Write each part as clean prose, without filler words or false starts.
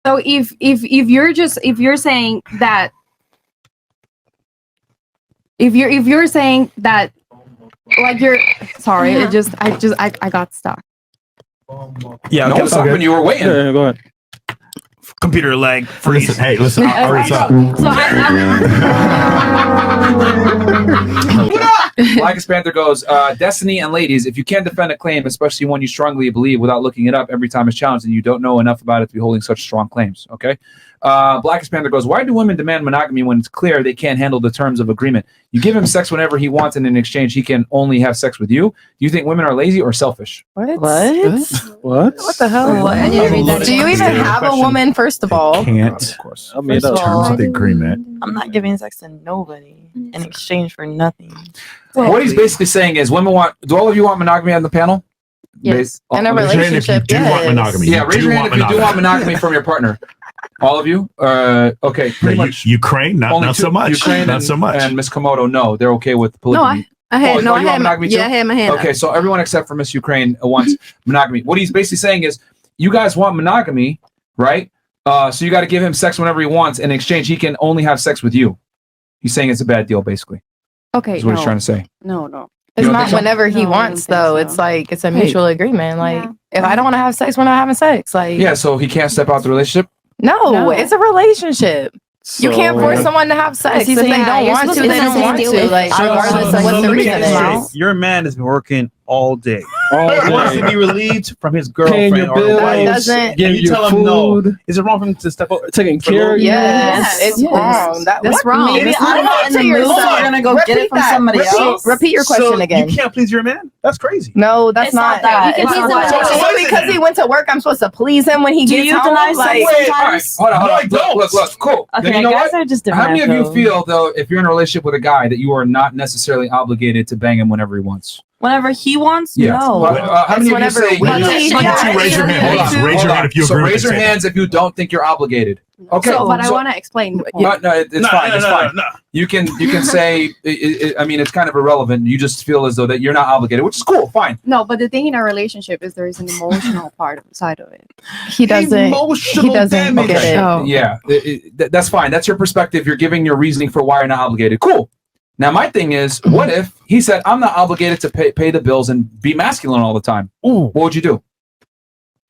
So if you're saying that if you're saying that like you're sorry, I got stuck. Yeah, no, stop when you were waiting. Yeah, go ahead. Computer lag. Freeze. Listen. I already saw. Blackest Panther goes, Destiny and ladies, if you can't defend a claim, especially one you strongly believe without looking it up every time it's challenged, and you don't know enough about it to be holding such strong claims. Okay. Blackest Panther goes, why do women demand monogamy when it's clear they can't handle the terms of agreement? You give him sex whenever he wants, and in exchange, he can only have sex with you. Do you think women are lazy or selfish? What? What? What the hell? Do you even have a woman, first of all? Can't. Of course. Terms of the agreement. I'm not giving sex to nobody in exchange for nothing. Well, what he's basically saying is women want, do all of you want monogamy on the panel? Yes. In a relationship, want monogamy. Yeah, raise your hand if you do want monogamy from your partner. All of you? Okay, pretty much. Ukraine, not so much. Ukraine not so much. And Miss Komodo, no, they're okay with polygamy. I had monogamy too? I had my hand Okay, up. so everyone except for Miss Ukraine wants monogamy. What he's basically saying is, you guys want monogamy, right? So you got to give him sex whenever he wants. In exchange, he can only have sex with you. He's saying it's a bad deal, basically. Okay, That's what he's trying to say. No. It's not whenever he wants, though. It's like it's a mutual agreement. Like if I don't want to have sex, we're not having sex. Like Yeah, so he can't step out the relationship? No, it's a relationship. You can't force someone to have sex. If they don't want to, they don't want to. Like regardless of what the reason is. Your man has been working all day. He wants to be relieved from his girlfriend or bills, wife. Doesn't And you tell him no. Is it wrong for him to step up? Taking care of you? Yes, it's wrong. That's wrong. Maybe I'm not in the mood, so we're gonna go get it from somebody else. Repeat your question again. You can't please your man? That's crazy. No, that's not that. So because he went to work, I'm supposed to please him when he gets home? Like, Hold on. Look. Cool. Okay, Then you know guys what? are just different. How many of you feel, though, if you're in a relationship with a guy, that you are not necessarily obligated to bang him whenever he wants? Whenever he wants, Yeah. no. How many of you say? Raise your hand. Hold on. Raise your hand if you agree. So raise your hands if you don't think you're obligated. Okay. So, but I want to explain. No, it's fine. It's fine. You can say. I mean, it's kind of irrelevant. You just feel as though that you're not obligated, which is cool. Fine. No, but the thing in a relationship is there is an emotional side of it. He doesn't. He doesn't get it. Yeah, that's fine. That's your perspective. You're giving your reasoning for why you're not obligated. Cool. Now, my thing is, what if he said, I'm not obligated to pay the bills and be masculine all the time? Ooh. What would you do?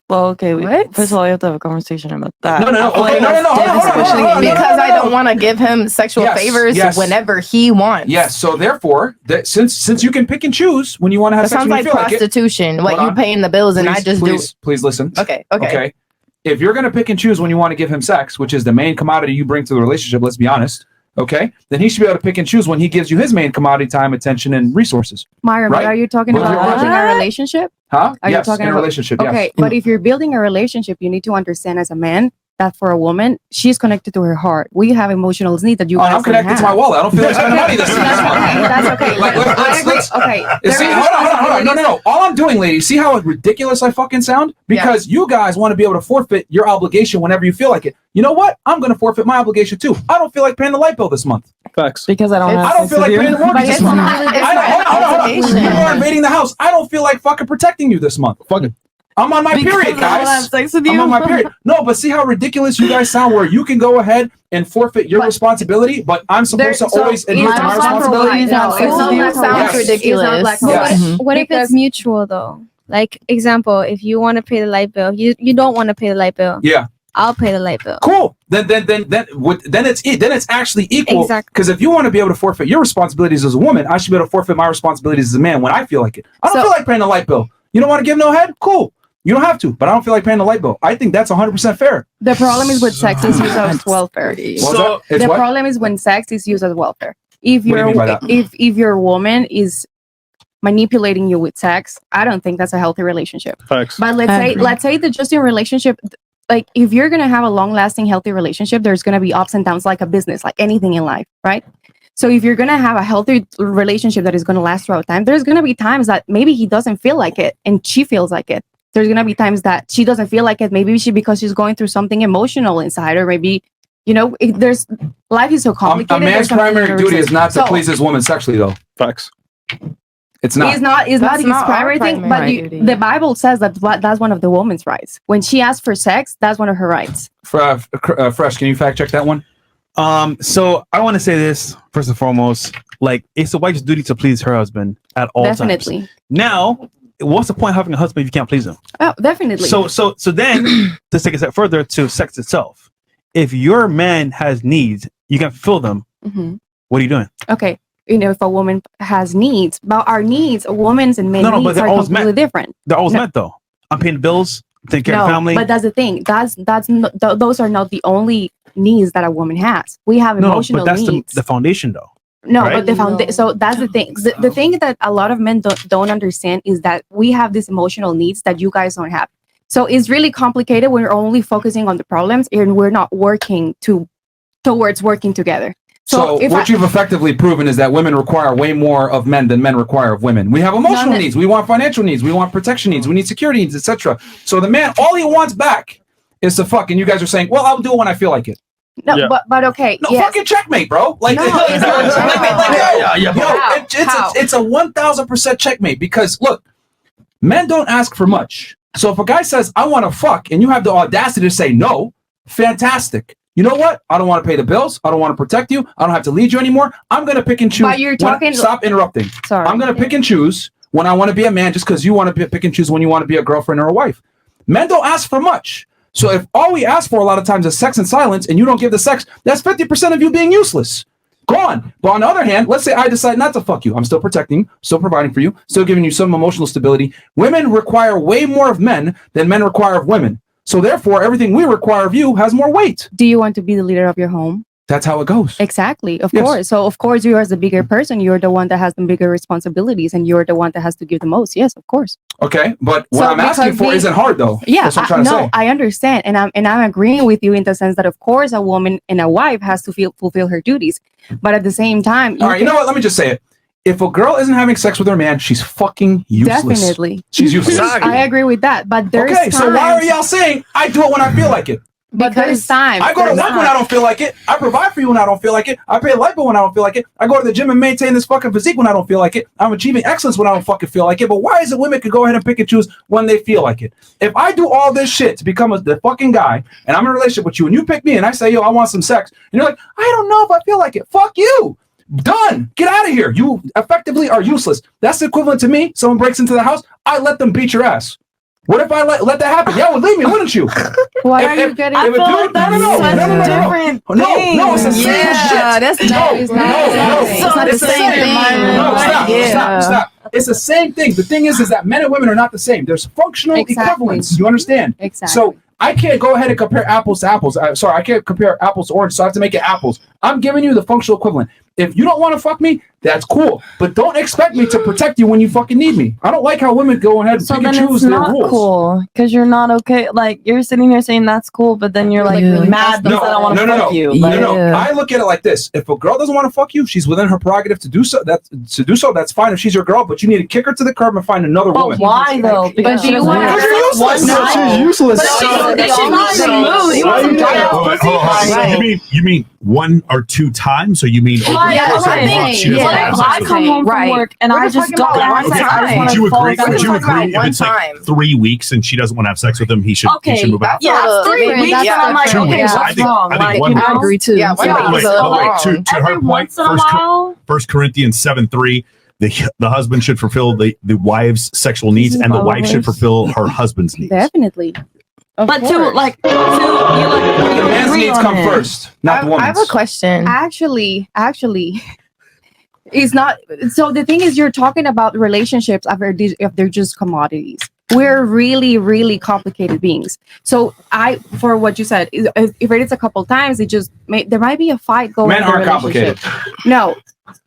Well, okay. First of all, we have to have a conversation about that. No. No. Because I don't want to give him sexual favors whenever he wants. Yes. So therefore, since you can pick and choose when you want to have that sex, sounds like prostitution. What you paying the bills and I just do. Please listen. Okay. If you're going to pick and choose when you want to give him sex, which is the main commodity you bring to the relationship, let's be honest. Okay, then he should be able to pick and choose when he gives you his main commodity, time, attention, and resources. Myra, right? Are you talking about building a relationship? Huh? Are yes, you talking in a about relationship. Yes. Okay, but if you're building a relationship, you need to understand as a man that for a woman, she's connected to her heart. We have emotional needs that you guys I'm connected to my wallet. I don't feel like spending money this month. That's okay. Hold on. No. All I'm doing, ladies, see how ridiculous I fucking sound? Because you guys want to be able to forfeit your obligation whenever you feel like it. You know what? I'm going to forfeit my obligation too. I don't feel like paying the light bill this month. Facts. Because I don't feel like paying the mortgage this month. Hold on. You are invading the house. I don't feel like fucking protecting you this month. Fuck it. I'm on my period, guys. I have sex with you? I'm on my period. No, but see how ridiculous you guys sound where you can go ahead and forfeit your responsibility, but I'm supposed to always adhere to my responsibility. Sounds ridiculous. What if it's mutual though? Like example, if you want to pay the light bill, you don't want to pay the light bill. Yeah. I'll pay the light bill. Cool. Then it's actually equal. Exactly. Because if you want to be able to forfeit your responsibilities as a woman, I should be able to forfeit my responsibilities as a man when I feel like it. I don't feel like paying the light bill. You don't want to give no head? Cool. You don't have to, but I don't feel like paying the light bill. I think that's 100% fair. The problem is with sex is used as welfare. The problem is when sex is used as welfare. If your woman is manipulating you with sex, I don't think that's a healthy relationship. Facts. But let's say that just in relationship, like if you're gonna have a long-lasting, healthy relationship, there's gonna be ups and downs like a business, like anything in life, right? So if you're gonna have a healthy relationship that is gonna last throughout time, there's gonna be times that maybe he doesn't feel like it and she feels like it. There's gonna be times that she doesn't feel like it. Maybe because she's going through something emotional inside, or maybe there's life is so complicated. A man's primary duty is not to please his woman sexually, though. Facts. It's not. It's not his That's not our primary thing, but primary duty. the Bible says that's one of the woman's rights. When she asks for sex, that's one of her rights. Fresh, can you fact check that one? So I want to say this first and foremost. Like, it's a wife's duty to please her husband at all Definitely. times. Now, what's the point of having a husband if you can't please him? Oh, definitely. So then, to take a step further to sex itself, if your man has needs, you can fulfill them. Mhm. What are you doing? Okay. If a woman has needs, but our needs, women's and men's No, but needs they're are always completely met. different. They're always No. met though. I'm paying the bills, taking care of the family. But that's the thing. Those are not the only needs that a woman has. We have no, emotional but that's needs. the foundation though. No, right? but the foundation. So that's the thing. The thing that a lot of men don't understand is that we have these emotional needs that you guys don't have. So it's really complicated when we're only focusing on the problems and we're not working towards working together. So what you've effectively proven is that women require way more of men than men require of women. We have emotional needs, we want financial needs, we want protection needs, we need security needs, etc. So the man, all he wants back is to fuck, and you guys are saying, "Well, I'll do it when I feel like it." No, but okay. No, yes. fucking checkmate, bro. Like, No, it's not it's a 1,000% checkmate because look, men don't ask for much. So if a guy says, "I want to fuck," and you have the audacity to say no, fantastic. You know what? I don't want to pay the bills. I don't want to protect you. I don't have to lead you anymore. I'm going to pick and choose. But you're talking. Stop interrupting. Sorry. I'm going to pick and choose when I want to be a man just because you want to pick and choose when you want to be a girlfriend or a wife. Men don't ask for much. So if all we ask for a lot of times is sex and silence and you don't give the sex, that's 50% of you being useless. Gone. But on the other hand, let's say I decide not to fuck you. I'm still protecting you, still providing for you, still giving you some emotional stability. Women require way more of men than men require of women. So therefore, everything we require of you has more weight. Do you want to be the leader of your home? That's how it goes. Exactly. Of Yes. course. So of course you are the bigger person. You're the one that has the bigger responsibilities and you're the one that has to give the most. Yes, of course. Okay. But what So I'm asking because for we- isn't hard though. Yeah, That's what I'm trying to say. I understand, and I'm agreeing with you in the sense that of course a woman and a wife has to fulfill her duties, but at the same time, All right, you know what? Let me just say it. If a girl isn't having sex with her man, she's fucking useless. definitely, She's useless. I agree with that, but there's Okay, so why are times- y'all saying I do it when I feel like it? But there's time. I go to work when I don't feel like it. I provide for you when I don't feel like it. I pay a light bill when I don't feel like it. I go to the gym and maintain this fucking physique when I don't feel like it. I'm achieving excellence when I don't fucking feel like it. But why is it women can go ahead and pick and choose when they feel like it? If I do all this shit to become the fucking guy and I'm in a relationship with you and you pick me and I say, yo, I want some sex, and you're like, I don't know if I feel like it. Fuck you. Done. Get out of here. You effectively are useless. That's the equivalent to me. Someone breaks into the house. I let them beat your ass. What if I let that happen? Y'all would leave me, wouldn't you? Why are you getting? I feel like that's such a different thing. No, it's the same shit. That's no, not. it's not the same thing. No, stop, Yeah. stop. It's the same thing. The thing is that men and women are not the same. There's functional Exactly. equivalence. You understand? Exactly. So I can't go ahead and compare apples to apples. I can't compare apples to oranges, so I have to make it apples. I'm giving you the functional equivalent. If you don't want to fuck me, that's cool. But don't expect me to protect you when you fucking need me. I don't like how women go ahead and So pick then and choose it's their not rules. cool because you're not okay. Like you're sitting here saying that's cool, but then you're like Really? mad because I don't want to fuck you. Like, No. I look at it like this: if a girl doesn't want to fuck you, she's within her prerogative to do so. That's fine if she's your girl. But you need to kick her to the curb and find another But woman. why though? Because do she you doesn't want have her sex one useless? night. She's useless. But she's not in the mood. You want some dry ass Hold on, pussy? hold on. So Right. you mean one or two times, or you mean over Like, the course of a right. month she doesn't Like, have I sex with come you? home from Right. work and We're I just just talking don't about have one sex. I just time. want Would to you fall agree? asleep. Would you We're talking agree about if it's one like time. 3 weeks and she doesn't want to have sex with him, he should move out? Yeah, That's 3 different. weeks. That's And I'm like, different. Two okay, weeks. what's I think- wrong? I think Like, one you week. know? I agree too. Yeah, One yeah. week Wait, is a wait, little long. to her Every point, once in a while. 1 Corinthians 7:3, the husband should fulfill the wife's sexual needs, and the wife should fulfill her husband's needs. Definitely. Of But course. you The man's agree needs on come it. first, not the I woman's. have a question. Actually, it's not. So the thing is, you're talking about relationships if they're just commodities. We're really, really complicated beings. So for what you said, if it is a couple times, there might be a fight going. Men in the aren't complicated. relationship. No,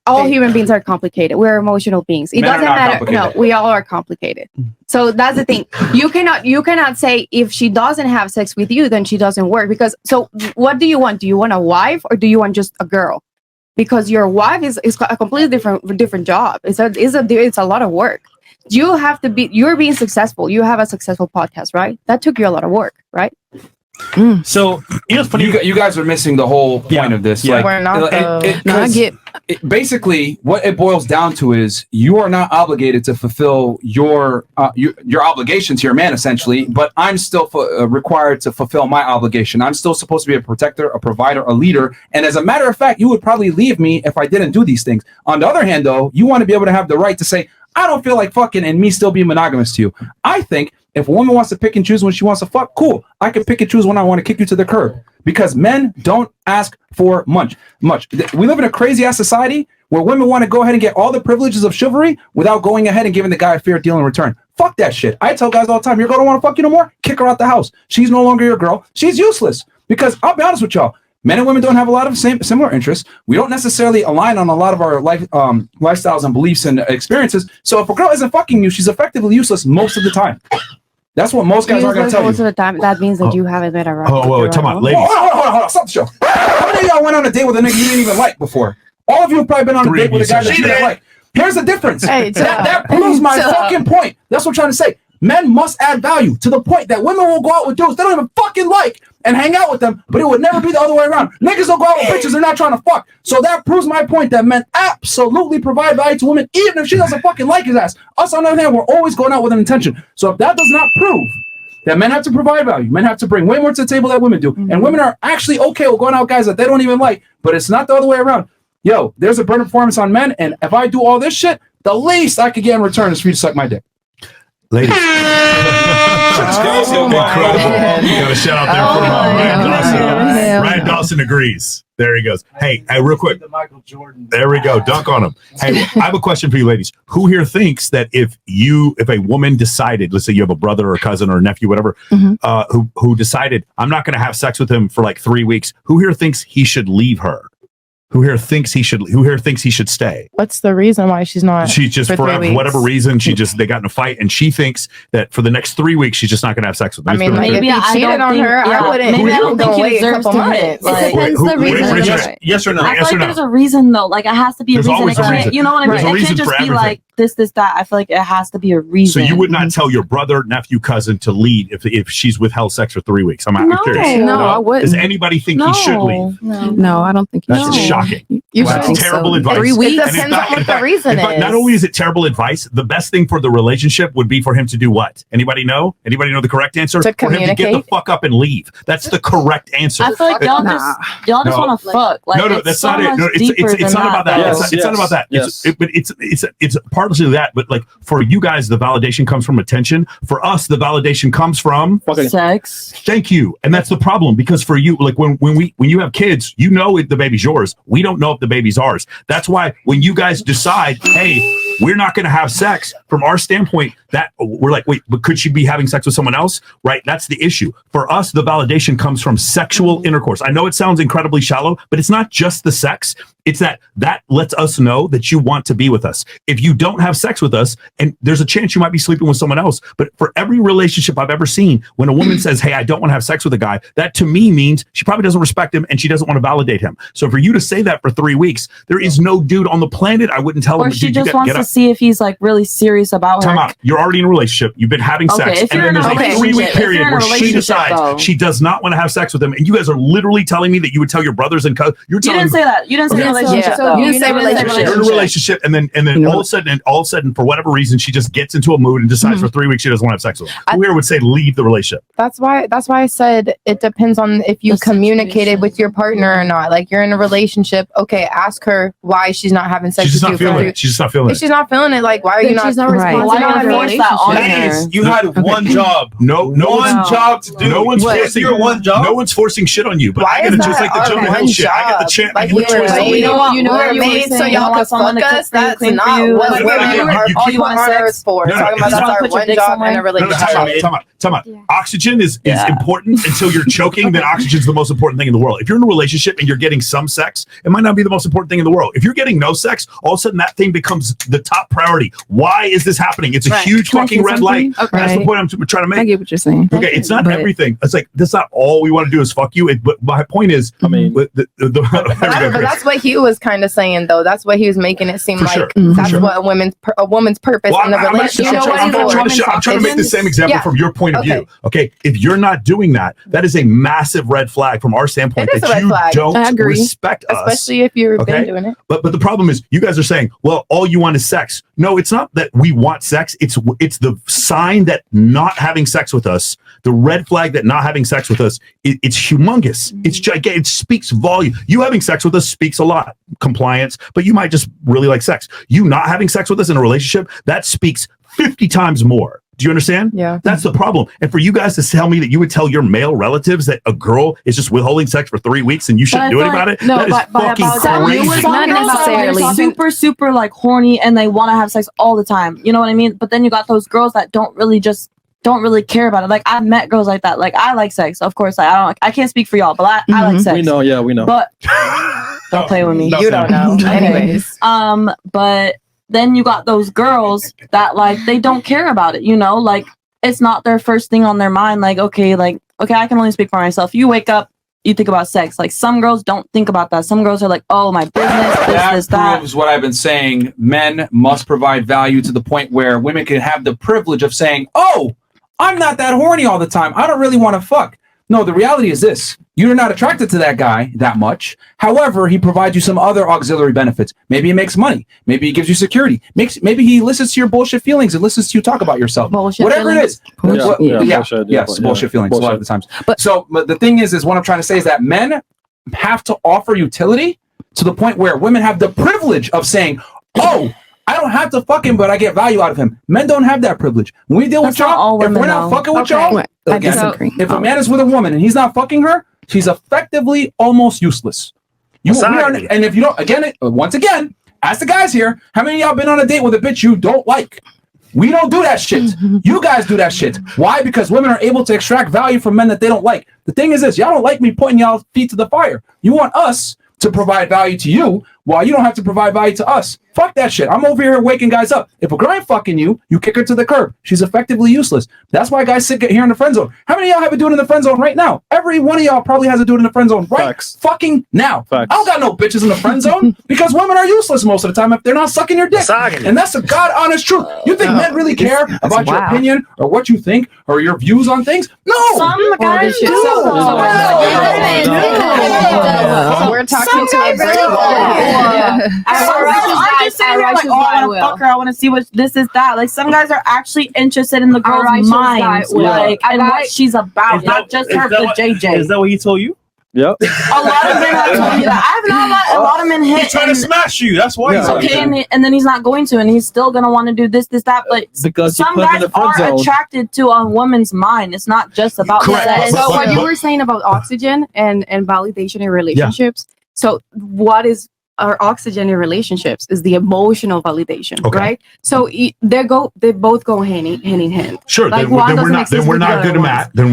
all human beings are complicated. We're emotional beings. It Men are doesn't not matter. No, complicated. we all are complicated. So that's the thing. You cannot say if she doesn't have sex with you, then she doesn't work. Because so what do you want? Do you want a wife or do you want just a girl? Because your wife is a completely different job. It's a lot of work. You're being successful. You have a successful podcast, right? That took you a lot of work, right? So it's funny. You guys are missing the whole point of this. Like, We're not, though. Basically, what it boils down to is you are not obligated to fulfill your obligations to your man, essentially. But I'm still required to fulfill my obligation. I'm still supposed to be a protector, a provider, a leader. And as a matter of fact, you would probably leave me if I didn't do these things. On the other hand, though, you want to be able to have the right to say, I don't feel like fucking, and me still be monogamous to you. I think if a woman wants to pick and choose when she wants to fuck, cool. I can pick and choose when I want to kick you to the curb, because men don't ask for much. We live in a crazy ass society where women want to go ahead and get all the privileges of chivalry without going ahead and giving the guy a fair deal in return. Fuck that shit. I tell guys all the time, your girl don't want to fuck you no more, kick her out the house. She's no longer your girl. She's useless. Because I'll be honest with y'all, men and women don't have a lot of similar interests. We don't necessarily align on a lot of our lifestyles and beliefs and experiences. So if a girl isn't fucking you, she's effectively useless most of the time. That's what most guys are going to tell you. Most of the time, that means that you haven't been around. Wait, come on, ladies. Hold on, stop the show. How many of y'all went on a date with a nigga you didn't even like before? All of you have probably been on a date with a guy that you didn't like. Here's the difference. Hey, that proves my fucking point. That's what I'm trying to say. Men must add value to the point that women will go out with dudes they don't even fucking like and hang out with them, but it would never be the other way around. Niggas don't go out with bitches they're not trying to fuck. So that proves my point that men absolutely provide value to women, even if she doesn't fucking like his ass. Us, on the other hand, we're always going out with an intention. So if that does not prove that men have to provide value, men have to bring way more to the table than women do, and women are actually okay with going out with guys that they don't even like, but it's not the other way around. Yo, there's a burden performance on men, and if I do all this shit, the least I could get in return is for you to suck my dick. Ladies. Incredible. Got a shout out there for Ryan Dawson. Ryan Dawson agrees. There he goes. Hey, real quick. There we go. Dunk on him. Hey, I have a question for you ladies. Who here thinks that if a woman decided, let's say you have a brother or a cousin or a nephew, whatever, who decided, I'm not going to have sex with him for like 3 weeks, who here thinks he should leave her? Who here thinks he should stay? What's the reason why she's not? She's just for whatever reason. They got in a fight, and she thinks that for the next 3 weeks she's just not going to have sex with him. I mean, like, if he cheated on her, I wouldn't. Maybe I don't think he wait a deserves couple to months. Like, It depends the reason. Yes or no? I Yes feel or like no? there's a reason though. Like it has to be a There's reason. always a reason. You know what I mean? There's a It reason can't just for be everything. like this, that. I feel like it has to be a So reason. you would not tell your brother, nephew, cousin to leave if she's withheld sex for 3 weeks? I'm curious. No, I wouldn't. Does anybody think he should leave? No, I don't think That's shocking. That's terrible advice. 3 weeks. It depends on what the reason is. Not only is it terrible advice, the best thing for the relationship would be for him to do what? Anybody know? Anybody know the correct answer? To for him to get the fuck up and leave. That's the correct answer. I feel like y'all just want to fuck. Like, no, that's not it. No, it's not about that. It's not about that. It's partially that, but like for you guys, the validation comes from attention. For us, the validation comes from sex. Thank you. And that's the problem, because for you, like when you have kids, you know if the baby's yours. We don't know if the baby's ours. That's why when you guys decide, hey, we're not going to have sex, from our standpoint, that we're like, wait, but could she be having sex with someone else? Right? That's the issue. For us, the validation comes from sexual intercourse. I know it sounds incredibly shallow, but it's not just the sex. It's that lets us know that you want to be with us. If you don't have sex with us, and there's a chance you might be sleeping with someone else, but for every relationship I've ever seen, when a woman says, hey, I don't want to have sex with a guy, that to me means she probably doesn't respect him and she doesn't want to validate him. So for you to say that for 3 weeks, there is no dude on the planet I wouldn't tell him. Or she just wants to see if he's like really serious about her. Time out. You're already in a relationship. You've been having sex. And then there's a 3-week period where she decides she does not want to have sex with him. And you guys are literally telling me that you would tell your brothers and cousins. You didn't say that. You didn't say relationship. You're in a relationship, and then all of a sudden, for whatever reason, she just gets into a mood and decides for 3 weeks she doesn't want to have sex with him. Who here would say leave the relationship? That's why I said it depends on if you communicated with your partner or not. Like you're in a relationship, okay, ask her why she's not having sex with you. She's just not feeling it. If she's not feeling it, like why are you not? She's not responsible. Why not force that on her? You had one job. No job to do. No one's forcing your one job. No one's forcing shit on you. But I gotta just like the Jonah Hill shit. I got the chance. Like you know what you made so y'all can fuck us. That's not what all you want to say for. Talking about that's our one job in a relationship. Time out. Oxygen is important until you're choking. Then oxygen's the most important thing in the world. If you're in a relationship and you're getting some sex, it might not be the most important thing in the world. If you're getting no sex, all of a sudden that thing becomes the top priority. Why is this happening? It's a huge fucking red light. Okay. That's the point I'm trying to make. I get what you're saying. Okay, it's not everything. It's like that's not all we want to do is fuck you. But my point is, I mean, but that's what he he was kind of saying though. That's what he was making it seem For like. sure. That's what a woman's purpose in the relationship. I'm trying to make the same example from your point of view. Okay, if you're not doing that, that is a massive red flag from our standpoint that you don't respect us, especially if you've been doing it. But the problem is, you guys are saying, well, all you want is sex. No, it's not that we want sex. It's the sign that not having sex with us, the red flag that not having sex with us, it's humongous. It's gigantic. It speaks volume. You having sex with us speaks a lot, compliance, but you might just really like sex. You not having sex with us in a relationship, that speaks 50 times more. Do you understand? Yeah. That's the problem. And for you guys to tell me that you would tell your male relatives that a girl is just withholding sex for 3 weeks and you shouldn't do anything about it, that is fucking crazy. Not necessarily. Super like horny and they want to have sex all the time. You know what I mean? But then you got those girls that don't really care about it. Like I've met girls like that. Like I like sex, of course. I can't speak for y'all, but I like sex. We know, yeah, we know. But don't play with me. You don't know. Anyways. But then you got those girls that like they don't care about it, you know, like it's not their first thing on their mind. Like, okay, I can only speak for myself. You wake up, you think about sex. Like some girls don't think about that. Some girls are like, oh, my business, this, that that. proves what I've been saying. Men must provide value to the point where women can have the privilege of saying, oh, I'm not that horny all the time. I don't really want to fuck. No, the reality is this. You're not attracted to that guy that much. However, he provides you some other auxiliary benefits. Maybe he makes money. Maybe he gives you security. Maybe he listens to your bullshit feelings and listens to you talk about yourself. Whatever it is. Bullshit feelings a lot of the times. But the thing is what I'm trying to say is that men have to offer utility to the point where women have the privilege of saying, oh, I don't have to fuck him, but I get value out of him. Men don't have that privilege. When we deal with y'all, if we're not fucking with y'all, I disagree. if a man is with a woman and he's not fucking her, she's effectively almost useless. And if you don't, once again, ask the guys here, how many of y'all been on a date with a bitch you don't like? We don't do that shit. You guys do that shit. Why? Because women are able to extract value from men that they don't like. The thing is this, y'all don't like me pointing y'all feet to the fire. You want us to provide value to you while you don't have to provide value to us. Fuck that shit. I'm over here waking guys up. If a girl ain't fucking you, you kick her to the curb. She's effectively useless. That's why guys sit here in the friend zone. How many of y'all have a dude in the friend zone right now? Every one of y'all probably has a dude in the friend zone right fucking now. I don't got no bitches in the friend zone because women are useless most of the time if they're not sucking your dick. And that's the God honest truth. You think men really care about your opinion or what you think or your views on things? No. Some guys do. We're talking to a I'm just saying, like, oh, I want to fuck her. I want to see what this is that. Like, some guys are actually interested in the girl's mind, like, and what she's about, not just her, the JJ. Is that what he told you? Yep. A lot of men have told me that. I have not a lot of men hit. He's trying to smash you. That's why. Yeah. Okay, and then he's not going to, and he's still gonna want to do this, that. But because some guys are attracted to a woman's mind. It's not just about sex. So what you were saying about oxygen and validation in relationships. Yeah. So what is our oxygen in relationships is the emotional validation, right? So they both go hand in hand. Sure. Like then we're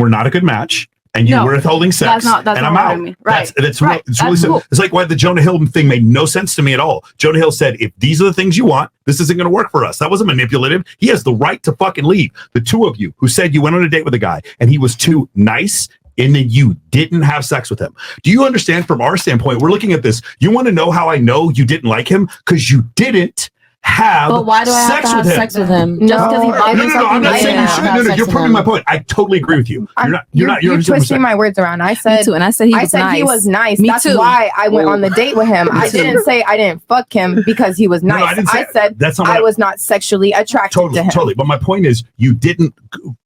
not a good match. And you were withholding sex, and I'm out. Right. It's really simple. It's like why the Jonah Hill thing made no sense to me at all. Jonah Hill said, if these are the things you want, this isn't going to work for us. That wasn't manipulative. He has the right to fucking leave. The two of you who said you went on a date with a guy and he was too nice and then you didn't have sex with him. Do you understand from our standpoint? We're looking at this. You want to know how I know you didn't like him? Because you didn't have but why do I have to have sex with him? Just because he buys me something? I'm not saying you shouldn't. No, you're proving my point. I totally agree with you. You're twisting my words around. I said, me too, and I said he was nice. Me That's too. Why I went on the date with him. I didn't say I didn't fuck him because he was nice. I said I was not sexually attracted to him. Totally. But my point is, you didn't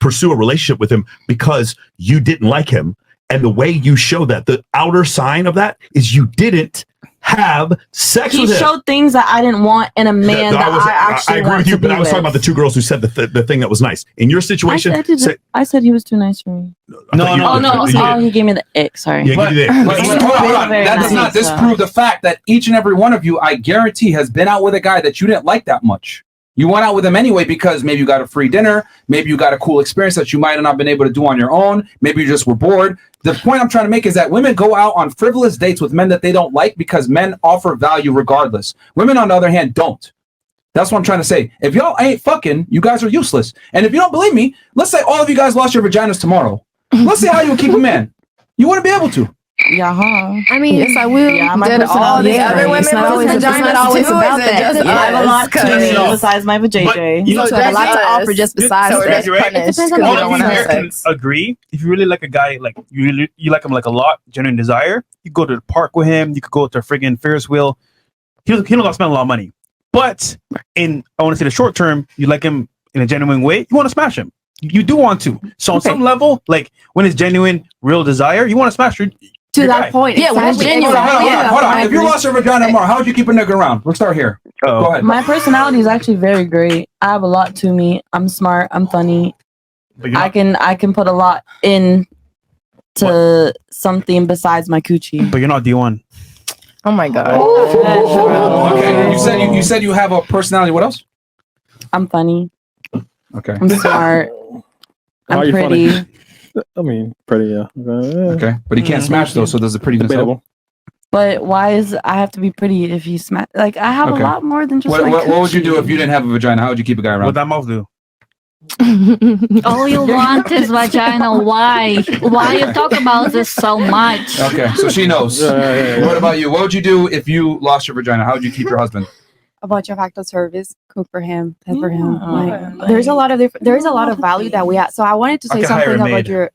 pursue a relationship with him because you didn't like him. And the way you show that, the outer sign of that is you didn't have sex with him. He showed things that I didn't want in a man I actually agree with you, but I was talking about the two girls who said the thing that was nice. In your situation, I said he was too nice for me. No, he gave me the ick. Sorry. Yeah, give you the ick. Hold on. That does not disprove the fact that each and every one of you, I guarantee, has been out with a guy that you didn't like that much. You went out with him anyway because maybe you got a free dinner, maybe you got a cool experience that you might have not been able to do on your own, maybe you just were bored. The point I'm trying to make is that women go out on frivolous dates with men that they don't like because men offer value regardless. Women, on the other hand, don't. That's what I'm trying to say. If y'all ain't fucking, you guys are useless. And if you don't believe me, let's say all of you guys lost your vaginas tomorrow. Let's see how you would keep a man. You wouldn't be able to. Yeah, huh? I mean, Yes, I will. Yeah, my Did all the personality is other great. women It's not with always- it's vaginas not always too? about Is it that. just I have a lot to me No. besides my vajayjay. You know, So there's a lot to offer just besides so that. you're right. Punished, It depends 'cause on you the don't want to have can sex. agree. If you really like a guy, like you like him like a lot, genuine desire, you go to the park with him. You could go to a friggin' Ferris wheel. He don't gotta spend a lot of money. But I want to say the short term, you like him in a genuine way. You want to smash him. You do want to. So on some level, like when it's genuine, real desire, you want to smash your To your that guy. point. Yeah, when it's exactly. genuine. Hold on. If you lost your vagina tomorrow, how would you keep a nigga around? Let's start here. Oh. Go ahead. My personality is actually very great. I have a lot to me. I'm smart. I'm funny. But you're I not, can put a lot in to something besides my coochie. but you're not D1. Oh my god. Okay. You said you have a personality. What else? I'm funny. Okay. I'm smart. How are I'm you pretty. funny? I mean, pretty, yeah. Okay. But he can't smash though. So does the prettiness help? Debatable. But why is I have to be pretty if you smash? Like I have Okay. a lot more than just What, my what would you do coochie. if you didn't have a vagina? How would you keep a guy What around? that mouth do? All you want is vagina. Why? Why you talk about this so much? Okay. So she knows. Yeah. What about you? What would you do if you lost your vagina? How would you keep your husband? A bunch of acts of service, cook for him, pet for him. Yeah. Like, there's a lot of there's a lot of value that we have. So I wanted to I say could hire something a about maid. your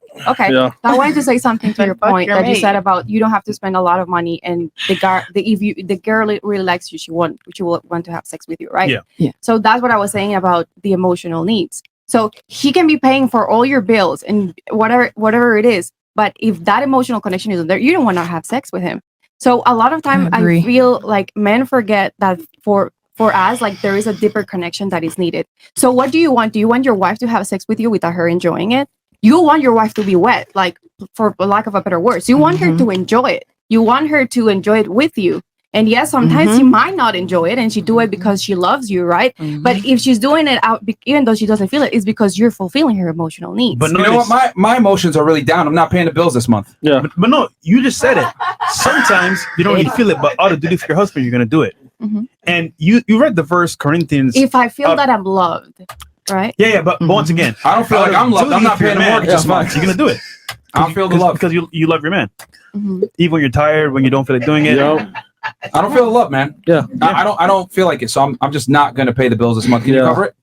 Yeah. I wanted to say something to your Fuck point your that you maid. said about you don't have to spend a lot of money, and the girl really likes you, she will want to have sex with you, right? Yeah. So that's what I was saying about the emotional needs. So he can be paying for all your bills and whatever it is, but if that emotional connection isn't there, you don't want to have sex with him. So a lot of time I I agree. feel like men forget that for us, like there is a deeper connection that is needed. So what do you want? Do you want your wife to have sex with you without her enjoying it? You want your wife to be wet, like for lack of a better word. You want her to enjoy it. You want her to enjoy it with you. And yes, sometimes she might not enjoy it and she do it because she loves you, right? But if she's doing it out, even though she doesn't feel it, it's because you're fulfilling her emotional needs. But You know what? My emotions are really down. I'm not paying the bills this month. Yeah. But no, you just said it. Sometimes you don't really feel it, but out of duty for your husband, you're gonna do it. Mhm. And you read the verse Corinthians. If I feel that I'm loved, right? Yeah, but once again, I don't feel out like of I'm loved. duty I'm not for your paying the man, mortgage this month. You're gonna do it. I don't feel the love. because you love your man, Mhm. even when you're tired, when you don't feel like doing it. Yo. I don't feel the love, man. Yeah. I don't feel like it. So I'm just not gonna pay the bills this month. Can you Yeah. cover it?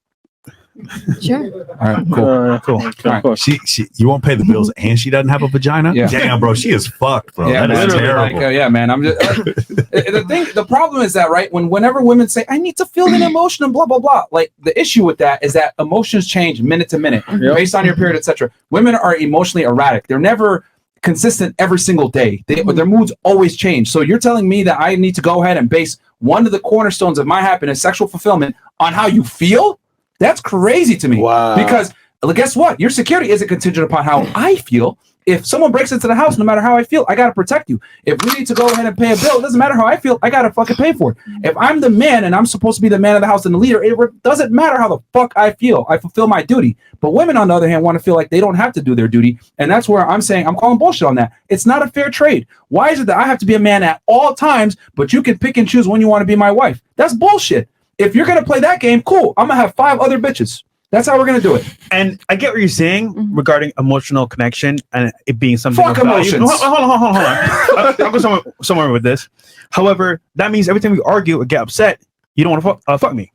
Sure. All right, cool. Cool. All right. Of course. She you won't pay the bills and she doesn't have a vagina? Yeah. Damn, bro, she is fucked, bro. Yeah, That is literally, terrible. like, yeah, man. I'm just the problem is that right whenever women say I need to feel an emotion and blah blah blah, like the issue with that is that emotions change minute to minute Yep. based on your period, etc. Women are emotionally erratic. They're never consistent every single day. Their moods always change. So you're telling me that I need to go ahead and base one of the cornerstones of my happiness, sexual fulfillment, on how you feel? That's crazy to me. Wow. Because guess what? Your security isn't contingent upon how I feel. If someone breaks into the house, no matter how I feel, I gotta protect you. If we need to go ahead and pay a bill, it doesn't matter how I feel, I gotta fucking pay for it. If I'm the man and I'm supposed to be the man of the house and the leader, it doesn't matter how the fuck I feel. I fulfill my duty. But women, on the other hand, want to feel like they don't have to do their duty. And that's where I'm saying I'm calling bullshit on that. It's not a fair trade. Why is it that I have to be a man at all times, but you can pick and choose when you want to be my wife? That's bullshit. If you're gonna play that game, cool. I'm gonna have 5 other bitches. That's how we're gonna do it. And I get what you're saying regarding emotional connection and it being something. Fuck of value. emotions. Hold on. I'll go somewhere with this. However, that means every time we argue or get upset, you don't want to fuck me,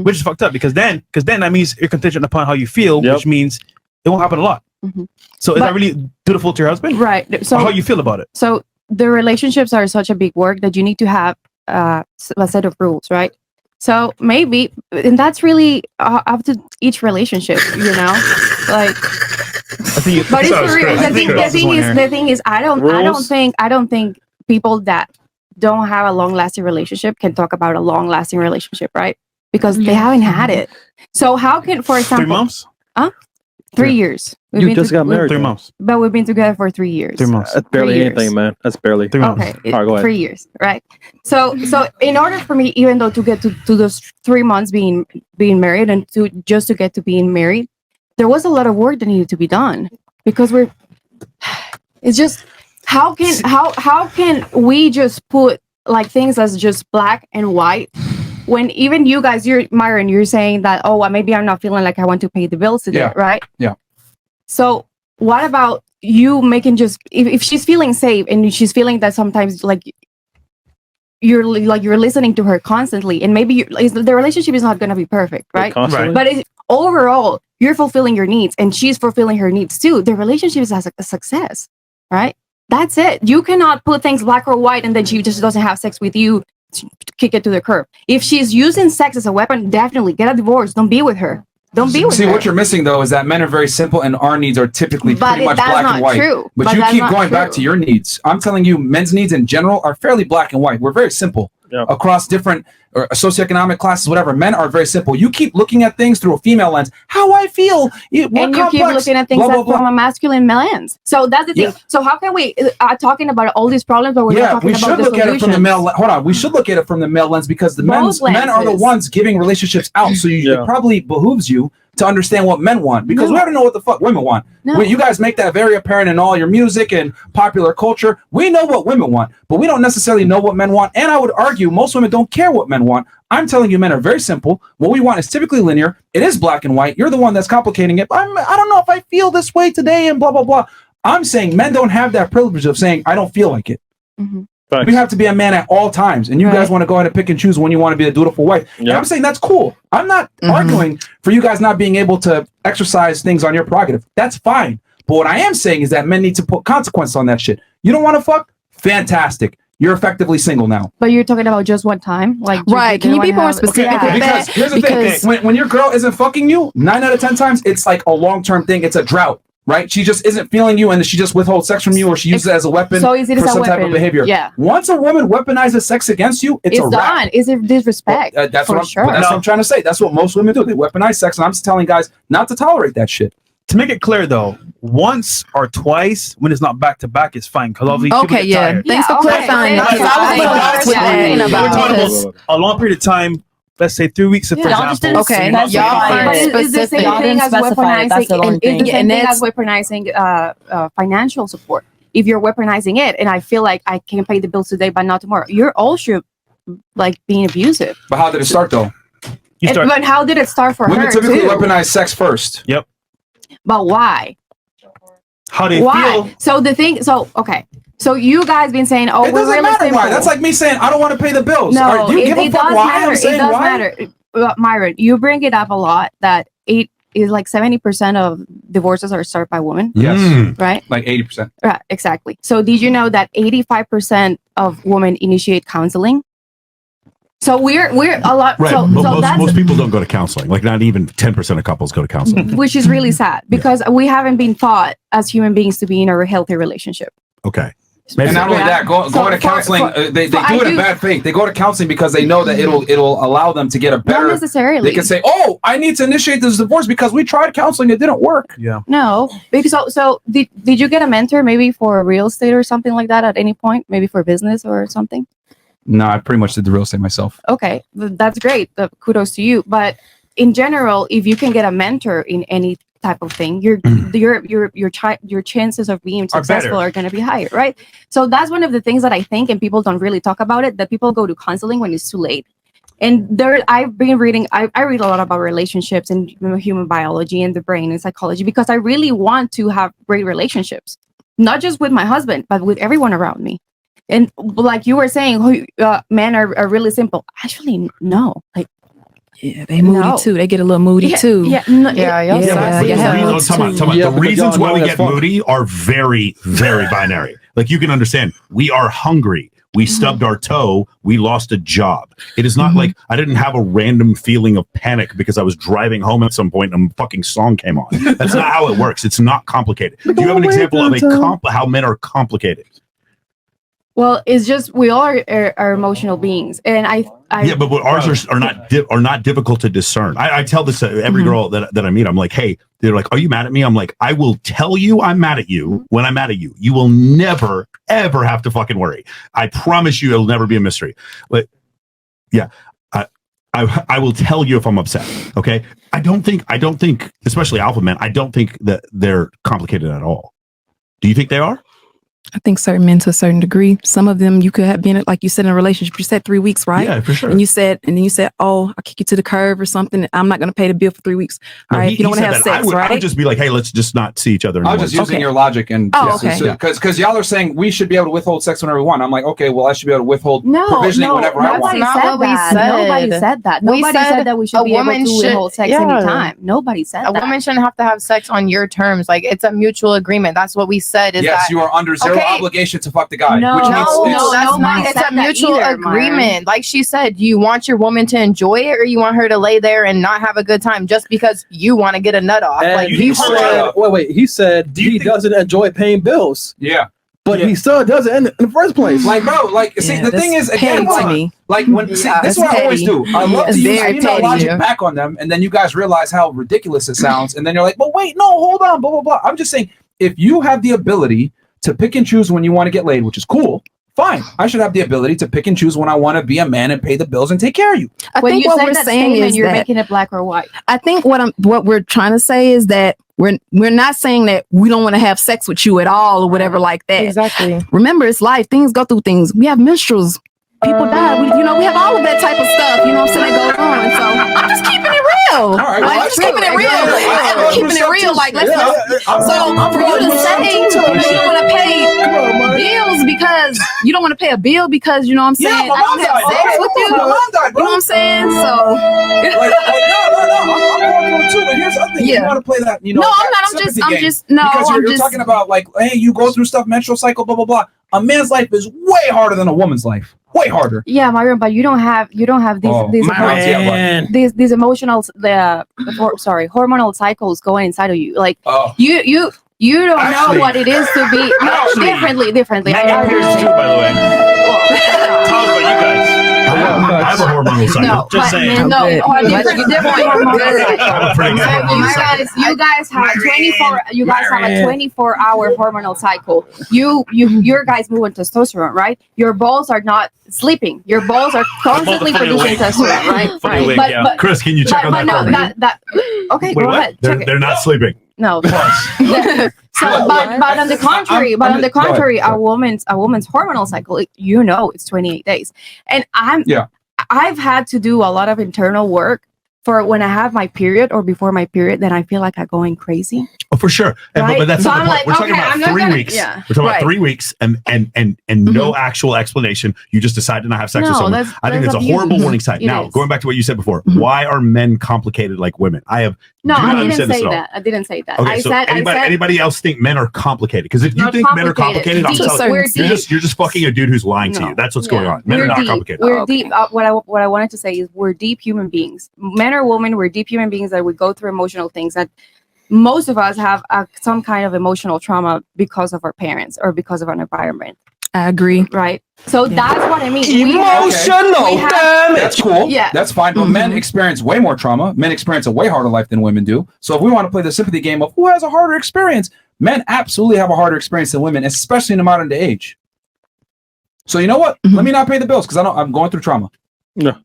which is fucked up because then that means you're contingent upon how you feel, which means it won't happen a lot. So is that really dutiful to your husband? Right. So or how you feel about it? So the relationships are such a big work that you need to have a set of rules, right? So maybe, and that's really up to each relationship, you know, like. But it's for real. The thing is, I don't think people that don't have a long-lasting relationship can talk about a long-lasting relationship, right? Because they haven't had it. So how can, for example, 3 months? 3 years. You just got married. 3 months. But we've been together for 3 years. 3 months. That's barely 3 years. anything, man. That's barely. 3 months. Okay, All right, go ahead. 3 years, right? So in order for me, even though to get to those 3 months being married and to get to being married, there was a lot of work that needed to be done because it's just how can we just put like things as just black and white when even you guys, you're Myron, you're saying that, oh, well, maybe I'm not feeling like I want to pay the bills today, right? Yeah. So what about you making just if she's feeling safe and she's feeling that sometimes like you're listening to her constantly, and maybe the relationship is not going to be perfect, right? But overall, you're fulfilling your needs and she's fulfilling her needs too. The relationship is a success, right? That's it. You cannot put things black or white and then she just doesn't have sex with you, kick it to the curb. If she's using sex as a weapon, definitely get a divorce. Don't be with her. Don't be with her. See, what you're missing though is that men are very simple and our needs are typically pretty much black and white. True. But you keep going back to your needs. I'm telling you, men's needs in general are fairly black and white. We're very simple across different socioeconomic classes, whatever. Men are very simple. You keep looking at things through a female lens. How I feel. And you keep looking at things from a masculine lens. So that's the thing. Yeah. So how can we talking about all these problems, but we're not talking about the solutions? We should look at it from the male. Hold on. We should look at it from the male lens because the men are the ones giving relationships out. So it probably behooves you to understand what men want, because we already know what the fuck women want. You guys make that very apparent in all your music and popular culture. We know what women want, but we don't necessarily know what men want. And I would argue most women don't care what men want. I'm telling you, men are very simple. What we want is typically linear. It is black and white. You're the one that's complicating it. I don't know if I feel this way today and blah, blah, blah. I'm saying men don't have that privilege of saying, I don't feel like it. Mm-hmm. We have to be a man at all times. And you guys want to go ahead and pick and choose when you want to be a dutiful wife. And I'm saying that's cool. I'm not arguing for you guys not being able to exercise things on your prerogative. That's fine. But what I am saying is that men need to put consequences on that shit. You don't want to fuck? Fantastic. You're effectively single now. But you're talking about just one time? Like, right. Can you be more specific? Okay, because here's the thing. When your girl isn't fucking you, 9 out of 10 times, it's like a long-term thing. It's a drought. Right? She just isn't feeling you and she just withholds sex from you, or she uses it as a weapon for some type of behavior. Yeah. Once a woman weaponizes sex against you, it's a wrap. It's a disrespect. Well, that's what I'm trying to say. That's what most women do. They weaponize sex, and I'm just telling guys not to tolerate that shit. To make it clear though, once or twice when it's not back to back is fine. Because okay, yeah. Thanks for clarifying. A long period of time. Let's say 3 weeks, for example. Okay. It's the same thing as weaponizing. It's the same thing as weaponizing financial support. If you're weaponizing it, and I feel like I can pay the bills today, but not tomorrow, you're also like being abusive. But how did it start though? But how did it start for her? Women typically weaponize sex first. Yep. But why? How do you feel? So the thing. So okay. So you guys been saying, "Oh, it doesn't matter why." That's like me saying, "I don't want to pay the bills." No, it does matter. It does matter. Myron, you bring it up a lot that it is like 70% of divorces are started by women. Yes, right. Like 80%. Right, exactly. So did you know that 85% of women initiate counseling? So we're a lot. Right. So most people don't go to counseling. Like not even 10% of couples go to counseling. Which is really sad because we haven't been taught as human beings to be in a healthy relationship. Okay. And not only that, going to counseling, they do it in bad faith. They go to counseling because they know that it'll allow them to get a better. Not necessarily. They can say, "Oh, I need to initiate this divorce because we tried counseling, it didn't work." Yeah. No, because so did you get a mentor maybe for real estate or something like that at any point? Maybe for business or something? No, I pretty much did the real estate myself. Okay, that's great. Kudos to you. But in general, if you can get a mentor in any type of thing, your chances of being successful are going to be higher, right? So that's one of the things that I think, and people don't really talk about it, that people go to counseling when it's too late. And I've been reading, I read a lot about relationships and human biology and the brain and psychology because I really want to have great relationships, not just with my husband, but with everyone around me. And like you were saying, men are really simple. Actually, no. Like, yeah, they moody too. They get a little moody too. The reasons why we get moody are very, very binary. Like you can understand, we are hungry. We stubbed our toe. We lost a job. It is not like I didn't have a random feeling of panic because I was driving home at some point and a fucking song came on. That's not how it works. It's not complicated. Do you have an example of how men are complicated? Well, it's just we all are emotional beings, and I but ours are not difficult to discern. I tell this to every girl that I meet. I'm like, hey, they're like, are you mad at me? I'm like, I will tell you I'm mad at you when I'm mad at you. You will never ever have to fucking worry. I promise you, it'll never be a mystery. But yeah, I will tell you if I'm upset. Okay, I don't think, especially alpha men. I don't think that they're complicated at all. Do you think they are? I think certain men to a certain degree. Some of them you could have been, like you said, in a relationship. You said 3 weeks, right? Yeah, for sure. And then you said, "Oh, I'll kick you to the curb or something. I'm not going to pay the bill for 3 weeks." No, Right? he- If you don't he want to said have that. sex, I right? would just be like, hey, let's just not see each other I anymore. was just using Okay. your logic and Oh, okay. because y'all are saying we should be able to withhold sex whenever we want. I'm like, okay, well, I should be able to withhold provisioning whenever I want. Nobody Not said what we that. said. Nobody said that. We Nobody said said that we should a be able woman to should- withhold sex yeah. anytime. Nobody said A that. woman shouldn't have to have sex on your terms. Like it's a mutual agreement. That's what we said. Is Yes, that you are under zero Okay. obligation to fuck the guy. No, which means no, it's- that's nobody not. It's said a that mutual either, agreement. Myron. Like she said, do you want your woman to enjoy it, or you want her to lay there and not have a good time just because you want to get a nut off? And Like he said, wait, he said he doesn't enjoy paying bills. Yeah. But he still does it in the first place. Like, bro, like, see, the thing is, again, like, when, see, this is what I always do. I love to use female logic back on them, and then you guys realize how ridiculous it sounds, and then you're like, but wait, no, hold on, blah, blah, blah. I'm just saying, if you have the ability to pick and choose when you want to get laid, which is cool, fine. I should have the ability to pick and choose when I want to be a man and pay the bills and take care of you. I When think you what say we're that saying statement, is you're that making it black or white. I think what we're trying to say is that we're not saying that we don't want to have sex with you at all or whatever like that. Exactly. Remember, it's life. Things go through things. We have menstruals. People die. We have all of that type of stuff. You know what I'm saying? That goes on. So I'm just keeping it real. All right, well, Like, that's just keeping it true. real. Yeah, Like, keeping it real. Like, let's not. So for you to say that you don't want to pay bills because you don't want to pay a bill because you know what I'm saying, Yeah, I don't have sex with you. My mom died, You know what I'm saying? So no, I'm going through it too. But here's the thing: you want to play that, you know? No, I'm that not. I'm sympathy game just no. because I'm you're just talking about like, hey, you go through stuff, menstrual cycle, blah blah blah. A man's life is way harder than a woman's life. Way harder. Yeah, Myron, but you don't have these these emotional hormonal cycles going inside of you. Like you don't Actually- know what it is to be differently. Men get periods too, by the way. Tell us about you guys. I have a hormonal cycle. No, Just saying. different hormonal cycle. Pretty good. You guys have a 24. You guys have a 24-hour hormonal cycle. Your guys move on testosterone, right? Your balls are not sleeping. Your balls are constantly fully producing awake. testosterone, right? Fully awake, yeah. But Chris, can you check on that for me? Okay, Wait, go what? ahead. Check it. They're not sleeping. No. So, but on the contrary, a woman's hormonal cycle, it's 28 days, and I've had to do a lot of internal work for when I have my period or before my period. Then I feel like I'm going crazy. Oh, for sure. Right? But that's So not the I'm point. like, We're talking okay, about I'm not 3 gonna- weeks. yeah. We're talking about Right. 3 weeks and no actual explanation. You just decide to not have sex with No, someone. that's- I think that's it's a horrible abuse. warning sign. It Now, is. going back to what you said before, why are men complicated like women? I have No, do not I didn't understand this say at all. that. I didn't say that. Okay, I so said anybody else think men are complicated? Because if you Not think men are complicated, I'm deep. telling We're you, you're just fucking a dude who's lying to No. you. That's what's Yeah. going on. Men We're are not deep. complicated. We're deep. What I wanted to say is we're deep human beings. Men or women, we're deep human beings that we go through emotional things that most of us have some kind of emotional trauma because of our parents or because of our environment. I agree. Right. So that's what I mean. That's cool. Yeah. That's fine. But men experience way more trauma. Men experience a way harder life than women do. So if we want to play the sympathy game of who has a harder experience, men absolutely have a harder experience than women, especially in the modern day age. So you know what? Let me not pay the bills because I'm going through trauma. No.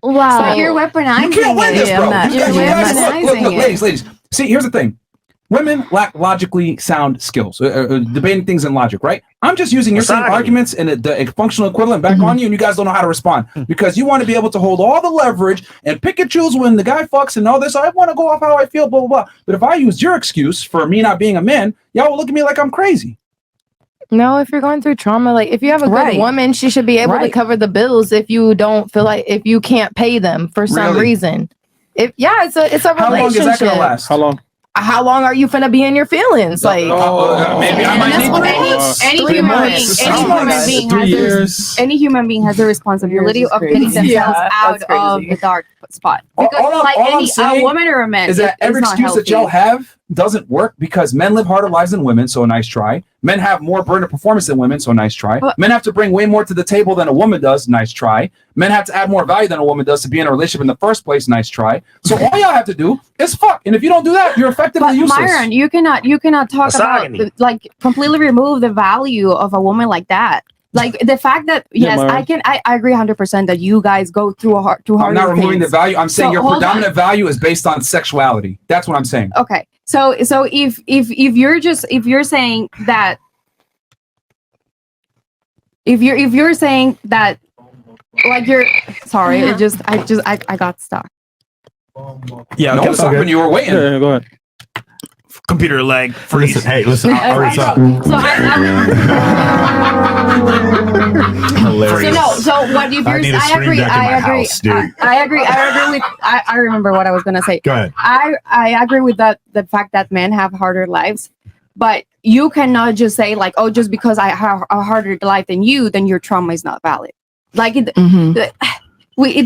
Wow. So you're weaponizing You can't win this, it. bro. I'm not- You guys, you're you guys- look, weaponizing it. ladies. See, here's the thing. Women lack logically sound skills, debating things in logic, right? I'm just using your same arguments and the functional equivalent back on you, and you guys don't know how to respond because you want to be able to hold all the leverage and pick and choose when the guy fucks and all this. I want to go off how I feel, blah, blah, blah. But if I use your excuse for me not being a man, y'all will look at me like I'm crazy. No, if you're going through trauma, like if you have a good woman, she should be able to cover the bills if you don't feel like if you can't pay them for some Really? reason. It's a How long is relationship. that going to last? How long? How long are you finna be in your feelings? Like maybe I might need Any 3 human months. being, any human being has the responsibility of getting themselves out of the dark spot. Because All I'm a saying woman or a man is that every not excuse that healthy. y'all have doesn't work because men live harder lives than women, so a nice try. Men have more burden of performance than women, so a nice try. Men have to bring way more to the table than a woman does, nice try. Men have to add more value than a woman does to be in a relationship in the first place, nice try. So all y'all have to do is fuck, and if you don't do that, you're effectively useless. Myron, you cannot talk about like completely remove the value of a woman like that. Like the fact that yes, Myron. I agree 100% that you guys go through hard I'm not removing things. the value. I'm saying So, your hold on. predominant value is based on sexuality. That's what I'm saying. Okay. So if you're saying that if you're saying that, like you're sorry, I got stuck. Yeah, no, okay, when you were waiting. Yeah, go ahead. Computer lag. Freeze. Listen, hey, listen. Hilarious. So what if you're? I agree. I remember what I was gonna say. Go ahead. I agree with the fact that men have harder lives, but you cannot just say like, oh, just because I have a harder life than you, then your trauma is not valid. Like it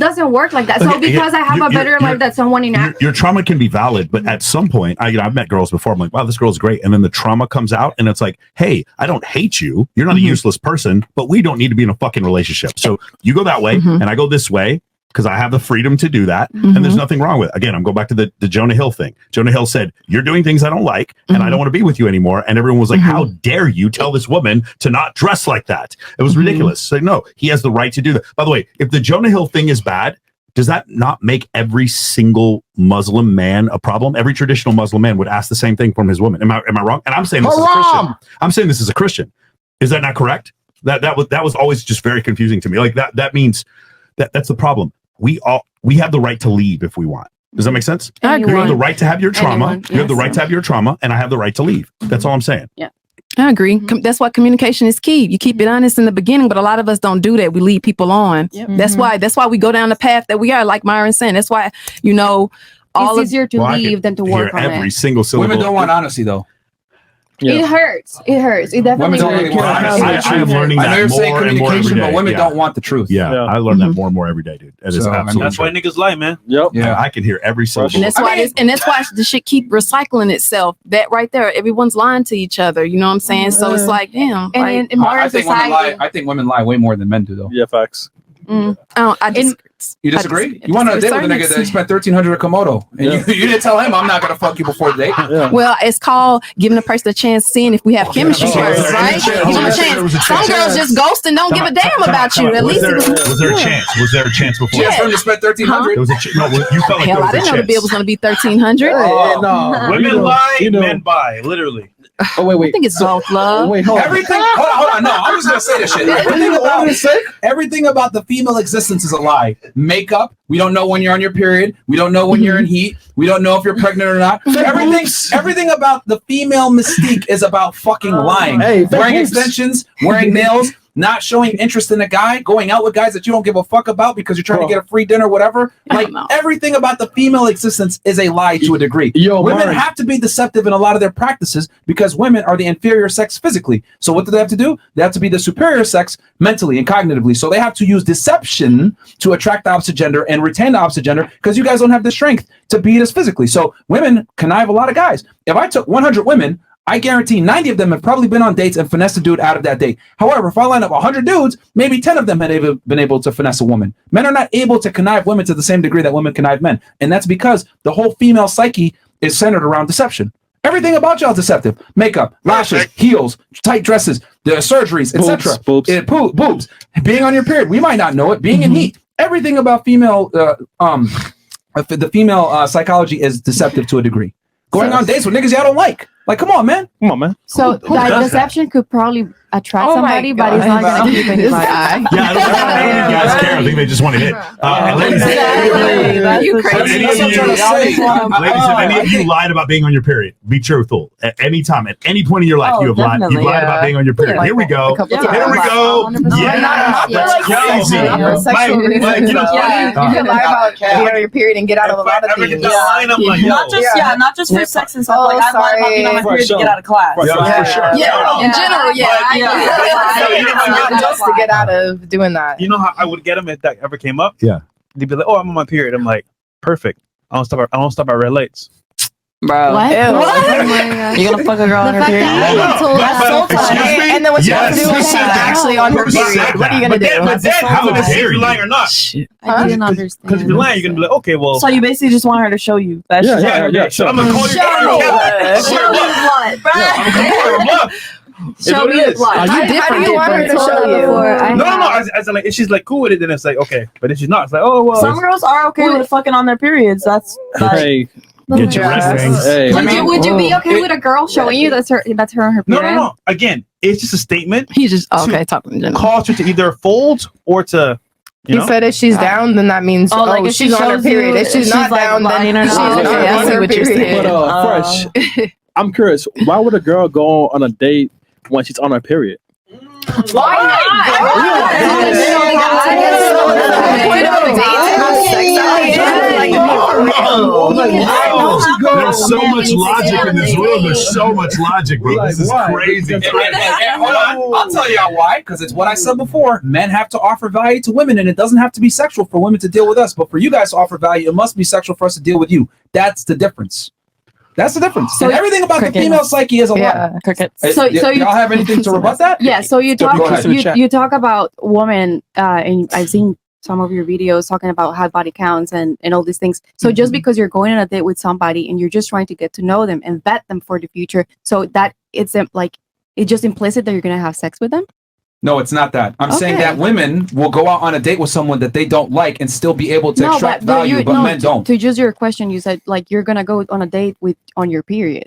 doesn't work like that. So because I have a better life than someone in your trauma can be valid, but at some point, I've met girls before. I'm like, wow, this girl's great, and then the trauma comes out, and it's like, hey, I don't hate you. You're not a useless person, but we don't need to be in a fucking relationship. So you go that way, and I go this way because I have the freedom to do that, and there's nothing wrong with it. Again, I'm going back to the Jonah Hill thing. Jonah Hill said, "You're doing things I don't like, and I don't want to be with you anymore." And everyone was like, "How dare you tell this woman to not dress like that?" It was ridiculous. So no, he has the right to do that. By the way, if the Jonah Hill thing is bad, does that not make every single Muslim man a problem? Every traditional Muslim man would ask the same thing from his woman. Am I wrong? And I'm saying this as a Christian. I'm saying this as a Christian. Is that not correct? That was always just very confusing to me. Like that means that's the problem. We have the right to leave if we want. Does that make sense? I agree. You have the right to have your trauma. You have the right to have your trauma, and I have the right to leave. That's all I'm saying. Yeah. I agree. That's why communication is key. You keep it honest in the beginning, but a lot of us don't do that. We lead people on. Yep. That's why we go down the path that we are, like Myron said. That's why, it's easier to leave than to work on every it. single syllable. Women don't want honesty though. Yeah. It hurts. It definitely hurts. I am learning that I know you're saying more and more every communication, day. but women don't want the truth. Yeah, I learn that more and more every day, dude. That is absolutely that's why niggas lie, man. Yep. Yeah, I can hear every syllable. And that's why the shit keep recycling itself. That right there, everyone's lying to each other. You know what I'm saying? So it's like, damn. And in modern society, I think women lie way more than men do, though. Yeah, facts. You disagree? You want to date with a nigga that spent $1,300 at Komodo, and you didn't tell him I'm not gonna fuck you before the date. Well, it's called giving a person a chance, seeing if we have chemistry first, right? Give them a chance. Some girls just ghost and don't give a damn about you. At least was there a chance? Was there a chance before? Yes, for him to spend $1,300. No, you felt like hell, I didn't know the bill was gonna be $1,300. No, women lie, men buy. Literally. Oh wait. I think it's both love. Wait, hold on. Hold on. No, I'm just gonna say this shit. Everything about the female existence is a lie. Makeup. We don't know when you're on your period. We don't know when you're in heat. We don't know if you're pregnant or not. Everything about the female mystique is about fucking lying. Wearing extensions, wearing nails, not showing interest in a guy, going out with guys that you don't give a fuck about because you're trying to get a free dinner, whatever. Like everything about the female existence is a lie to a degree. Women have to be deceptive in a lot of their practices because women are the inferior sex physically. So what do they have to do? They have to be the superior sex mentally and cognitively. So they have to use deception to attract the opposite gender and retain the opposite gender because you guys don't have the strength to beat us physically. So women connive a lot of guys. If I took 100 women, I guarantee 90 of them have probably been on dates and finessed a dude out of that date. However, if I line up 100 dudes, maybe 10 of them have been able to finesse a woman. Men are not able to connive women to the same degree that women connive men. And that's because the whole female psyche is centered around deception. Everything about y'all is deceptive. Makeup, lashes, heels, tight dresses, the surgeries, etc. Boobs. Being on your period. We might not know it. Being in heat. Everything about female, the female psychology is deceptive to a degree. Going on dates with niggas y'all don't like. Like, come on, man. So that deception could probably attract somebody, but it's not going to keep anybody. I don't think guys care. I think they just want to hit. Ladies, if any of you lied about being on your period, be truthful. At any time, at any point in your life, you have lied. You've lied about being on your period. Here we go. Yeah, that's crazy. You can lie about being on your period and get out of a lot of things. Not just for sex and stuff. Like I lied about being on my period to get out of class. For sure. Yeah, in general, just to get out of doing that. You know how I would get them if that ever came up? Yeah. They'd be like, "Oh, I'm on my period." I'm like, "Perfect. I don't stop at red lights." Bro, what? You gonna fuck a girl on her period? And then what you have to do is she's actually on her period. What are you gonna do? But then, how would if you're lying or not? I didn't understand. Because if you're lying, you're gonna be like, "Okay, well." So you basically just want her to show you that shit. Yeah. So I'm gonna call you. Show me blood, bro. I'm gonna call her bluff. Show me the blood. How do you want her to show you? No. As in, like, if she's like cool with it, then it's like okay. But if she's not, it's like, oh well. Some girls are okay with fucking on their periods. That's hey. Get your rest. Hey. Would you be okay with a girl showing you that's her and her No, period? no, no. Again, it's just a statement. He's just to talking in general. cause her to either fold or to. You know? He said if she's down, then that means like if she's on her shows period. you- If she's not like, down, then lying or she's not. not Okay, I on see her what you're period. But Fresh, I'm curious. Why would a girl go on a date when she's on her period? Why There's so much logic in this room. There's so much logic, bro. This is crazy. And hold on. I'll tell y'all why. Because it's what I said before. Men have to offer value to women, and it doesn't have to be sexual for women to deal with us. But for you guys to offer value, it must be sexual for us to deal with you. That's the difference. That's the difference. So everything about the female psyche is a lie. Crickets. So y'all have anything to rebut that? Yeah. So you Go talk ahead. you talk about women, and I've seen some of your videos talking about high body counts and all these things. So just because you're going on a date with somebody and you're just trying to get to know them and vet them for the future, so that it's like it's just implicit that you're gonna have sex with them. No, it's not that. I'm saying that women will go out on a date with someone that they don't like and still be able to extract value, but men don't. To just your question, you said like you're gonna go on a date on your period.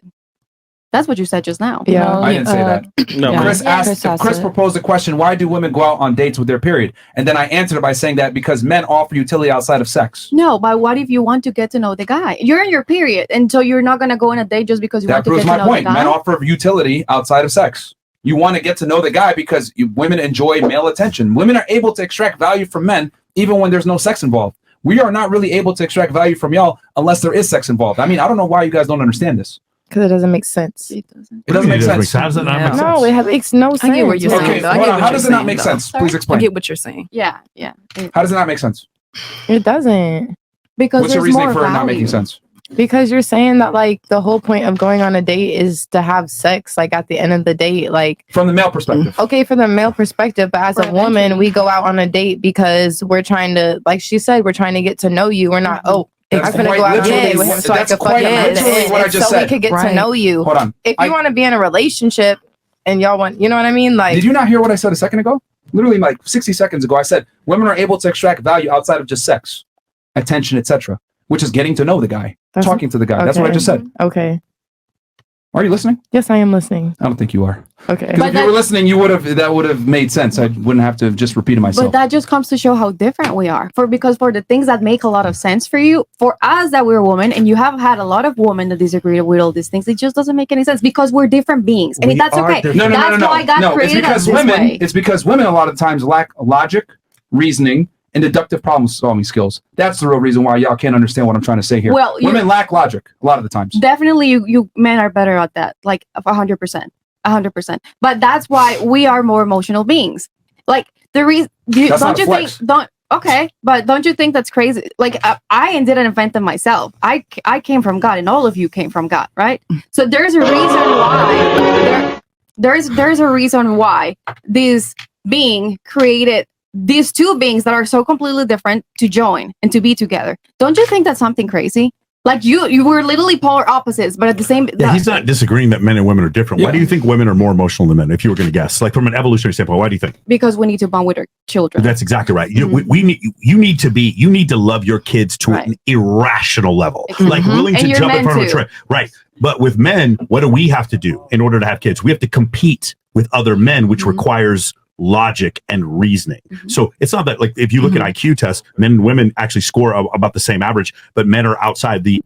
That's what you said just now. Yeah, I didn't say that. No, Chris proposed a question: why do women go out on dates with their period? And then I answered it by saying that because men offer utility outside of sex. No, but what if you want to get to know the guy? You're in your period, and so you're not gonna go on a date just because you want to get to know the guy. That proves my point. Men offer utility outside of sex. You want to get to know the guy because women enjoy male attention. Women are able to extract value from men even when there's no sex involved. We are not really able to extract value from y'all unless there is sex involved. I mean, I don't know why you guys don't understand this. Because it doesn't make sense. It doesn't make sense. How does that not make sense? No, it makes no sense. I get what you're saying. Okay, though. I hold get on. what How you're does it not saying, make though. sense? Please I explain. get what you're saying. Yeah. How does it not make sense? It doesn't. Because What's your there's reasoning more for it not value. making sense? Because you're saying that like the whole point of going on a date is to have sex, like at the end of the date, like from the male perspective. Okay, from the male perspective, but as a woman, we go out on a date because we're trying to, like she said, we're trying to get to know you. We're not, I'm gonna go out on a date with him so I can fuck him. It's so we could get to know you. Hold on. If you want to be in a relationship and y'all want, you know what I mean? Like, Did you not hear what I said a second ago? Literally like 60 seconds ago, I said women are able to extract value outside of just sex, attention, etc., which is getting to know the guy, talking to the guy. That's what I just said. Okay. Are you listening? Yes, I am listening. I don't think you are. Okay. Because if you were listening, that would have made sense. I wouldn't have to have just repeated myself. But that just comes to show how different we are. Because for the things that make a lot of sense for you, for us that we're women, and you have had a lot of women that disagree with all these things, it just doesn't make any sense because we're different beings, and that's okay. No, That's why God created us this way. It's because women a lot of times lack logic, reasoning, and deductive problem solving skills. That's the real reason why y'all can't understand what I'm trying to say here. Well, women lack logic a lot of the times. Definitely, you men are better at that, like 100%. 100%. But that's why we are more emotional beings. Like the reason, don't you think? But don't you think that's crazy? Like I didn't invent them myself. I came from God, and all of you came from God, right? So there's a reason why. There's a reason why this being created these two beings that are so completely different to join and to be together. Don't you think that's something crazy? Like you were literally polar opposites, but at the same. Yeah, he's not disagreeing that men and women are different. Why do you think women are more emotional than men? If you were going to guess, like from an evolutionary standpoint, why do you think? Because we need to bond with our children. That's exactly right. You need to love your kids to an irrational level, like willing to jump in front of a train. Right. But with men, what do we have to do in order to have kids? We have to compete with other men, which requires logic and reasoning. So it's not that, like, if you look at IQ tests, men and women actually score about the same average, but men are outside the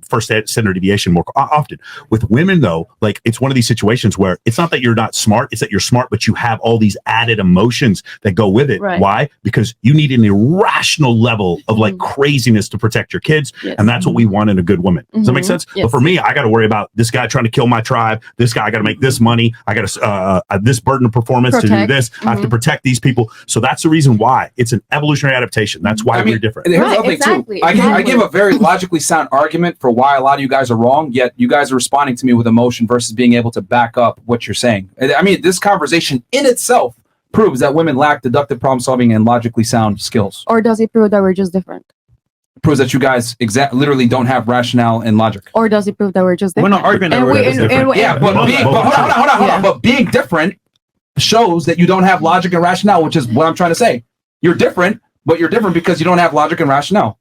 first standard deviation more often. With women, though, like, it's one of these situations where it's not that you're not smart, it's that you're smart, but you have all these added emotions that go with it. Right. Why? Because you need an irrational level of like craziness to protect your kids. Yes. And that's what we want in a good woman. Does that make sense? Yes. But for me, I got to worry about this guy trying to kill my tribe. This guy, I got to make this money. I got to this burden of performance to do this. I have to protect these people. So that's the reason why it's an evolutionary adaptation. That's why we're different. Here's the other thing too. I give a very logically sound argument for why a lot of you guys are wrong, yet you guys are responding to me with emotion versus being able to back up what you're saying. I mean, this conversation in itself proves that women lack deductive problem solving and logically sound skills. Or does it prove that we're just different? It proves that you guys literally don't have rationale and logic. Or does it prove that we're just different? We're not arguing that we're different. Yeah, but hold on. But being different shows that you don't have logic and rationale, which is what I'm trying to say. You're different, but you're different because you don't have logic and rationale.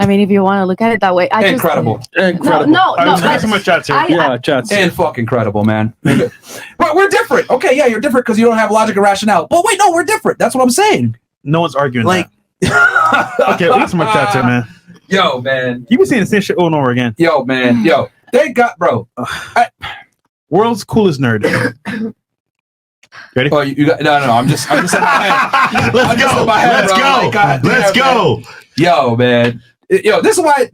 I mean, if you want to look at it that way, incredible. No. Some more chats here. Chats. And fucking incredible, man. But we're different. Okay, yeah, you're different because you don't have logic and rationale. But wait, no, we're different. That's what I'm saying. No one's arguing that. Okay, we got some more chats here, man. Yo, man. You be saying the same shit over and over again. Yo, man. Yo. Thank God, bro. World's coolest nerd. Ready? Oh, you got no. I'm just in my head. Let's go. Yo, man. Yo, this is why.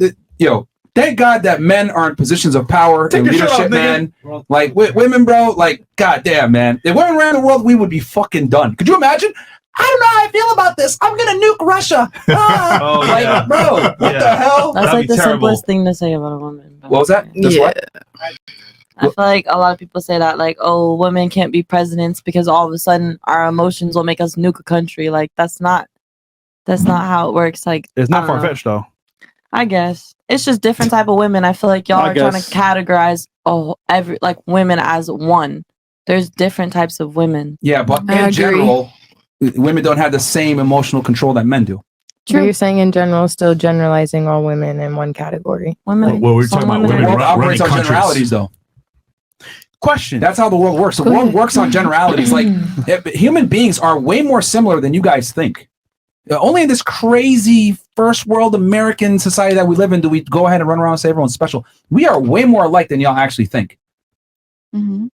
Thank God that men are in positions of power and leadership, man. Like women, bro. Like, goddamn, man. If women ran the world, we would be fucking done. Could you imagine? I don't know how I feel about this. I'm gonna nuke Russia. Bro, what the hell? That's like the simplest thing to say about a woman. What was that? What? I feel like a lot of people say that, like, oh, women can't be presidents because all of a sudden our emotions will make us nuke a country. Like, that's not how it works. Like, it's not far fetched though. I guess it's just different type of women. I feel like y'all are trying to categorize women as one. There's different types of women. Yeah, but in general, women don't have the same emotional control that men do. True. You're saying in general, still generalizing all women in one category. Women. Well, we're talking about women. The world operates on generalities, though. Question. That's how the world works. The world works on generalities. Like human beings are way more similar than you guys think. Only in this crazy first world American society that we live in do we go ahead and run around and say everyone's special. We are way more alike than y'all actually think. Mm-hmm.